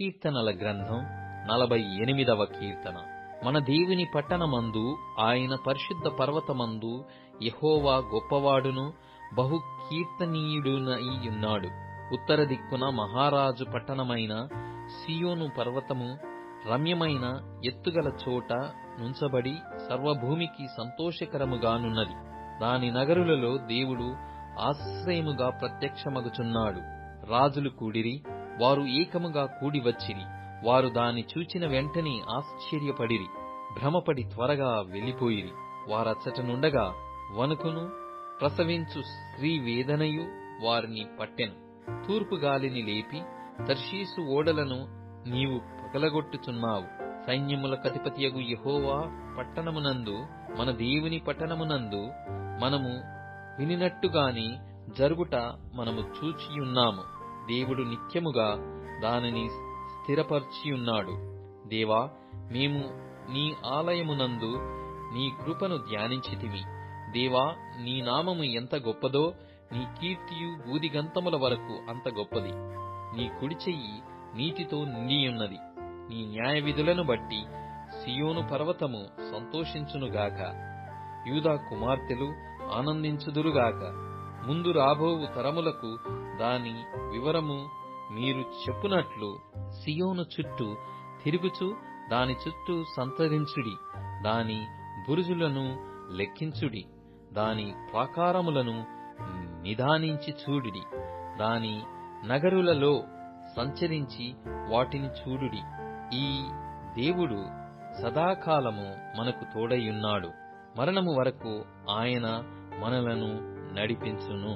కీర్తనల గ్రంథం 48వ కీర్తన. మన దేవుని పట్టణమందు, ఆయన పరిశుద్ధ పర్వతమందు యెహోవా గొప్పవాడును బహు కీర్తనీయుడునైయున్నాడు. ఉత్తర దిక్కున మహారాజు పట్టణమైన సీయోను పర్వతము రమ్యమైన ఎత్తుగల చోట నుంచబడి సర్వభూమికి సంతోషకరముగానున్నది. దాని నగరులలో దేవుడు ఆశ్రయముగా ప్రత్యక్షమగుచున్నాడు. రాజులు కూడిరి, వారు ఏకముగా కూడి వచ్చిరి. వారు దాని చూచిన వెంటనే ఆశ్చర్యపడిరి, భ్రమపడి త్వరగా వెళ్లిపోయిరి. వారచ్చటనుండగా వణుకును ప్రసవించు స్త్రీ వేదనయు వారిని పట్టెను. తూర్పు గాలిని లేపి తర్షీసు ఓడలను నీవు పగలగొట్టుచున్నావు. సైన్యముల కధిపతియగు యెహోవా పట్టణమునందు, మన దేవుని పట్టణమునందు మనము వినినట్టుగానే జరుగుట మనము చూచియున్నాము. దేవుడు నిత్యముగా దానిని స్థిరపర్చియున్నాడు. దేవా, మేము నీ ఆలయమునందు నీ కృపను ధ్యానించితిమి. దేవా, నీ నామము ఎంత గొప్పదో, నీ కీర్తియు భూదిగంతముల వరకు అంత గొప్పది. నీ కుడిచెయ్యి నీతితో నిండియున్నది. నీ న్యాయవిధులను బట్టి సియోను పర్వతము సంతోషించునుగాక. యూదా కుమార్తెలు ఆనందించుదురుగాక. ముందు రాబోవు తరములకు దాని వివరము మీరు చెప్పునట్లు సియోను చుట్టూ తిరుగుచు దాని చుట్టూ సంతరించుడి. దాని బురుజులను లెక్కించుడి. దాని ప్రాకారములను నిదానించి చూడుడి. దాని నగరులలో సంచరించి వాటిని చూడుడి. ఈ దేవుడు సదాకాలము మనకు తోడైయున్నాడు. మరణము వరకు ఆయన మనలను నడిపించును.